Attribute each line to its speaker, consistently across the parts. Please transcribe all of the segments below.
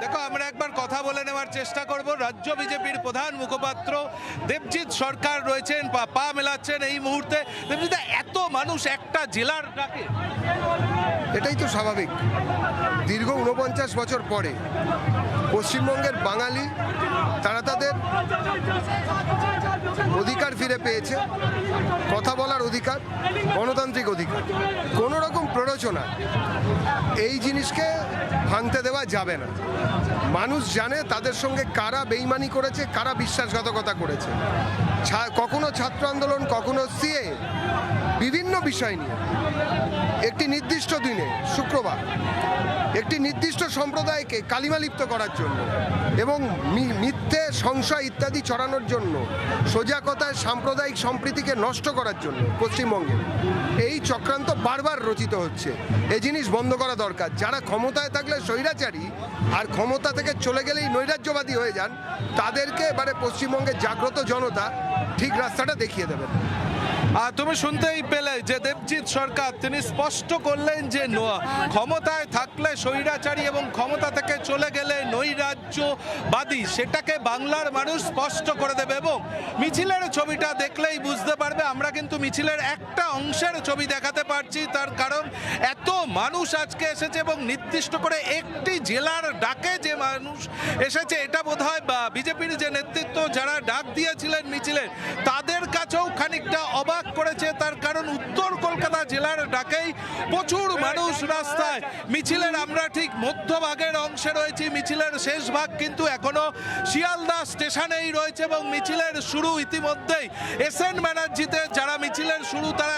Speaker 1: দেখো, আমরা একবার কথা বলে নেওয়ার চেষ্টা করব। রাজ্য বিজেপির প্রধান মুখপাত্র দেবজিৎ সরকার রয়েছেন, পা মেলাচ্ছেন এই মুহূর্তে। দেবজিৎ, এত মানুষ একটা জেলার ডাকে,
Speaker 2: এটাই তো স্বাভাবিক। দীর্ঘ 49 বছর পরে পশ্চিমবঙ্গের বাঙালি তারা তাদের অধিকার ফিরে পেয়েছে, কথা বলার অধিকার, গণতান্ত্রিক অধিকার। কোনো রকম প্ররোচনা এই জিনিসকে ভাঙতে দেওয়া যাবে না। মানুষ জানে তাদের সঙ্গে কারা বেইমানি করেছে, কারা বিশ্বাসঘাতকতা করেছে। কখনো ছাত্র আন্দোলন, কখনো সিএ, বিভিন্ন বিষয় নিয়ে একটি নির্দিষ্ট দিনে, শুক্রবার, একটি নির্দিষ্ট সম্প্রদায়কে কালিমালিপ্ত করার জন্য এবং মিথ্যে সংশয় ইত্যাদি ছড়ানোর জন্য, সোজা কথায় সাম্প্রদায়িক সম্প্রীতিকে নষ্ট করার জন্য পশ্চিমবঙ্গে এই চক্রান্ত বারবার রচিত হচ্ছে। এই জিনিস বন্ধ করা দরকার। যারা ক্ষমতায় থাকলে স্বৈরাচারী আর ক্ষমতা থেকে চলে গেলেই নৈরাজ্যবাদী হয়ে যান, তাদেরকে এবারে পশ্চিমবঙ্গের জাগ্রত জনতা ঠিক রাস্তাটা দেখিয়ে দেবেন।
Speaker 1: তুমি শুনতেই পেলে যে দেবজিৎ সরকার তিনি স্পষ্ট করলেন যে ক্ষমতায় থাকলে স্বৈরাচারী এবং ক্ষমতা থেকে চলে গেলে নৈরাজ্যবাদী, সেটাকে বাংলার মানুষ স্পষ্ট করে দেবে। এবং মিছিলের ছবিটা দেখলেই বুঝতে পারবে। আমরা কিন্তু মিছিলের একটা অংশের ছবি দেখাতে পারছি, তার কারণ এত মানুষ আজকে এসেছে এবং নির্দিষ্ট করে একটি জেলার ডাকে যে মানুষ এসেছে, এটা বোধহয় বিজেপির যে নেতৃত্ব যারা ডাক দিয়েছিলেন মিছিলের, তাদের কাছেও খানিকটা অবাক করেছে। তার কারণ উত্তর কলকাতা জেলার ডাকেই প্রচুর মানুষ রাস্তায়। মিছিলের আমরা ঠিক মধ্যভাগের অংশে রয়েছি, মিছিলের শেষ ভাগ কিন্তু এখনো শিয়ালদা স্টেশনেই রয়েছে এবং মিছিলের শুরু ইতিমধ্যেই এসএন ব্যানার্জিতে যারা মিছিলের শুরু তারা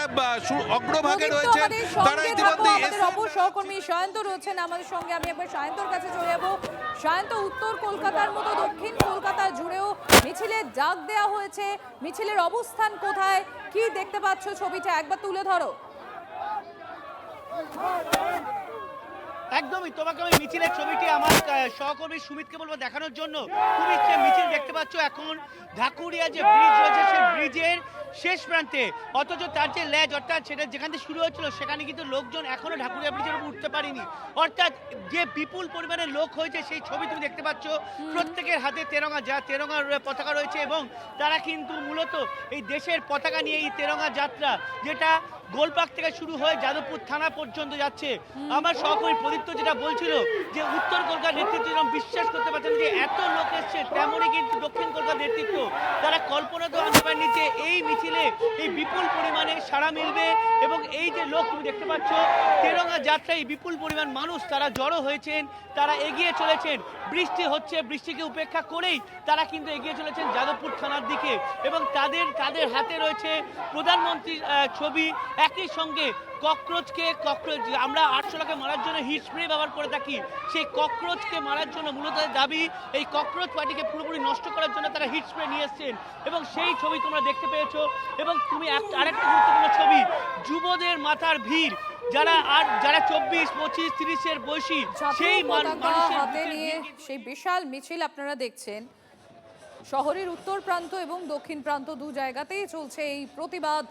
Speaker 1: অগ্রভাগে রয়েছে, তারা ইতিমধ্যে
Speaker 3: সহকর্মী সায়ন্ত রয়েছেন আমাদের সঙ্গে। আমি একবার সায়ন্তর কাছে চলে যাবো। সায়ন্ত, উত্তর কলকাতার মতো দক্ষিণ কলকাতা জুড়েও মিছিলের ডাক দেওয়া হয়েছে, মিছিলের অবস্থান কোথায়, কি দেখতে পাচ্ছ ছবিটা একবার তুলে ধরো।
Speaker 4: একদমই, তোমাকে আমি মিছিলের ছবিটি আমার সহকর্মী সুমিতকে বলবো দেখানোর জন্য। তুমি যে মিছিল দেখতে পাচ্ছ এখন ঢাকুরিয়া যে ব্রিজ রয়েছে সেই ব্রিজের শেষ প্রান্তে, অথচ তার যে লেজ অর্থাৎ সেটা যেখান থেকে শুরু হয়েছিল সেখানে কিন্তু লোকজন এখনো ঢাকুরিয়া ব্রিজের উপর উঠতে পারেনি। অর্থাৎ যে বিপুল পরিমাণে লোক হয়েছে সেই ছবি তুমি দেখতে পাচ্ছ। প্রত্যেকের হাতে তেরঙ্গার পতাকা রয়েছে এবং তারা কিন্তু মূলত এই দেশের পতাকা নিয়ে এই তেরঙ্গা যাত্রা, যেটা গোলপাক থেকে শুরু হয়ে যাদবপুর থানা পর্যন্ত যাচ্ছে। আমার সহকর্মী প্রদীপ্ত যেটা বলছিল যে উত্তর কলকাতার নেতৃত্ব যেরকম বিশ্বাস করতে পারছেন যে এত লোক এসছে, তেমনই কিন্তু দক্ষিণ কলকাতার নেতৃত্ব তারা কল্পনাতেও আনতে পারেনি যে এই মিছিলে এই বিপুল পরিমাণে সাড়া মিলবে। এবং এই যে লোক তুমি দেখতে পাচ্ছ তেরঙ্গা যাত্রায় বিপুল পরিমাণ মানুষ তারা জড়ো হয়েছেন, তারা এগিয়ে চলেছেন। বৃষ্টি হচ্ছে, বৃষ্টিকে উপেক্ষা করেই তারা কিন্তু এগিয়ে চলেছেন যাদবপুর থানার দিকে এবং তাদের হাতে রয়েছে প্রধানমন্ত্রীর ছবি। একই সঙ্গে ককরোচ আমরা 800 মারার জন্য হিট স্প্রে ব্যবহার করে থাকি, সেই ককরোচকে মারার জন্য মূলত দাবি এই ককরোচ পার্টিকে পুরোপুরি নষ্ট করার জন্য তারা হিট স্প্রে নিয়ে এসছেন এবং সেই ছবি তোমরা দেখতে পেয়েছো। এবং তুমি আরেকটা গুরুত্বপূর্ণ ছবি, যুবদের মাথার ভিড়, যারা 24, 25, 30-এর বয়সী, সেই
Speaker 3: হাতে নিয়ে সেই বিশাল মিছিল আপনারা দেখছেন। শহরের উত্তর প্রান্ত এবং দক্ষিণ প্রান্ত দু জায়গাতেই চলছে এই প্রতিবাদ